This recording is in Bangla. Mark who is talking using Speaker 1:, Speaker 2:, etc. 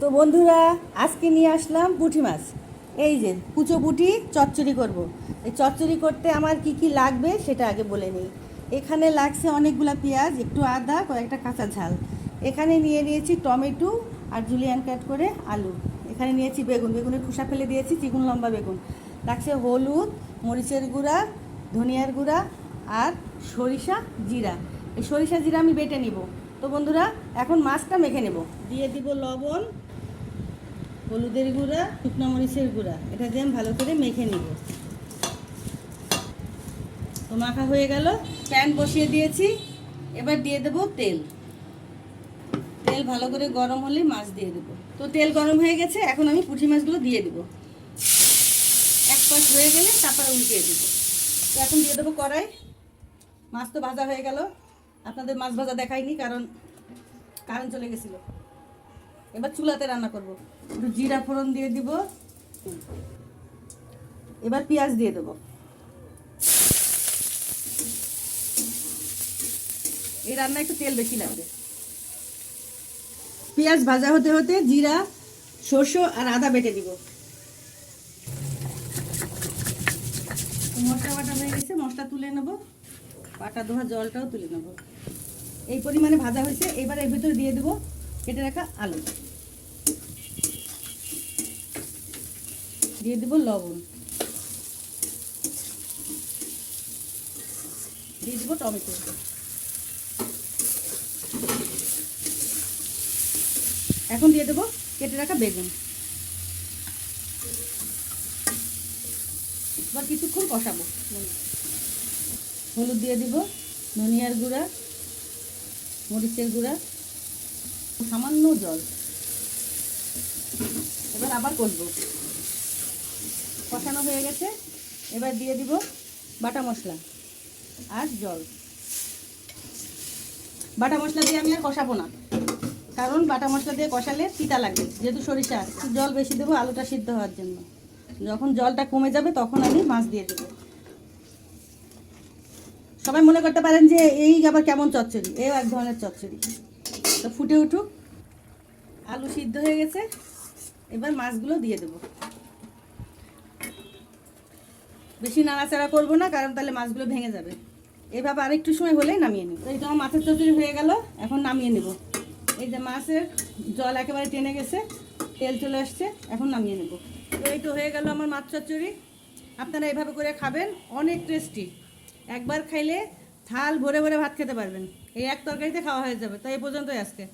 Speaker 1: তো বন্ধুরা, আজকে নিয়ে আসলাম পুঁটি মাছ। এই যে কুচো পুঁটি চচ্চড়ি করব। এই চচ্চড়ি করতে আমার কি কি লাগবে সেটা আগে বলে নিই। এখানে লাগছে অনেকগুলো পেঁয়াজ, একটু আদা, কয়েকটা কাঁচা ঝাল। এখানে নিয়ে নিয়েছি টমেটো আর জুলিয়ান কাট করে আলু। এখানে নিয়েছি বেগুন, বেগুনের খোসা ফেলে দিয়েছি, চিকন লম্বা বেগুন। লাগছে হলুদ, মরিচের গুঁড়া, ধনিয়ার গুঁড়া আর সরিষা জিরা। এই সরিষা জিরা আমি বেটে নিব। তো বন্ধুরা, এখন মাছটা মেখে নেব। দিয়ে দিব লবণ, হলুদের গুঁড়া, শুকনো মরিচের গুঁড়া। এটা দিয়ে আমি ভালো করে মেখে নিব। তো মাখা হয়ে গেল, প্যান বসিয়ে দিয়েছি। এবার দিয়ে দেব তেল। তেল ভালো করে গরম হলে মাছ দিয়ে দেবো। তো তেল গরম হয়ে গেছে, এখন আমি পুঁটি মাছগুলো দিয়ে দেবো। এক পাশ হয়ে গেলে তারপরে উল্টিয়ে দেবো। তো এখন দিয়ে দেবো কড়াই। মাছ তো ভাজা হয়ে গেল, আপনাদের মাছ ভাজা দেখাইনি কারণ কারেন্ট চলে গেছিলো। এবার চুলাতে রান্না করব। একটু জিরা ফোড়ন দিয়ে দিব। এবার পেঁয়াজ দিয়ে দেবো। এই রান্না একটু তেল বেশি লাগবে। পেঁয়াজ ভাজা হতে হতে জিরা, সরষে আর আদা বেটে দিব। মশলা বাটা হয়ে গেছে, মশলা তুলে নেব। বাটা ধোয়া জলটাও তুলে নেব। এই পরিমাণে ভাজা হয়েছে। এবার এর ভিতরে দিয়ে দেবো কেটে রাখা আলু। দিয়ে দেবো লবণ, দিয়ে দেবো টমেটো। এখন দিয়ে দেবো কেটে রাখা বেগুন। এবার কিছুক্ষণ কষাবো। হলুদ দিয়ে দিব, ধনিয়ার গুঁড়া, মরিচের গুঁড়া, সামান্য জল। এবার আবার কষবো। কষানো হয়ে গেছে। এবার দিয়ে দিব বাটা মশলা আর জল। বাটা মশলা দিয়ে আমি আর কষাবো না, কারণ বাটা মশলা দিয়ে কষালে তিতা লাগবে। যেহেতু সরিষা, একটু জল বেশি দেবো আলুটা সিদ্ধ হওয়ার জন্য। যখন জলটা কমে যাবে তখন আমি মাছ দিয়ে দেবো। সবাই মনে করতে পারেন যে এই আবার কেমন চচ্চড়ি, এও এক ধরনের চচ্চড়ি। তো ফুটে উঠুক। আলু সিদ্ধ হয়ে গেছে, এবার মাছগুলো দিয়ে দেবো। বেশি নাড়াচাড়া করবো না, কারণ তাহলে মাছগুলো ভেঙে যাবে। এভাবে আরেকটু সময় হলেই নামিয়ে নেব। এই তো আমার মাছের চচ্চড়ি হয়ে গেল, এখন নামিয়ে নেব। এই যে মাছের জল একেবারে টেনে গেছে, তেল চলে আসছে, এখন নামিয়ে নেব। তো এই তো হয়ে গেল আমার মাছ চচ্চড়ি। আপনারা এভাবে করে খাবেন, অনেক টেস্টি। একবার খাইলে থাল ভরে ভরে ভাত খেতে পারবেন। এই এক তরকারিতে খাওয়া হয়ে যাবে। তো এই পর্যন্তই আজকে।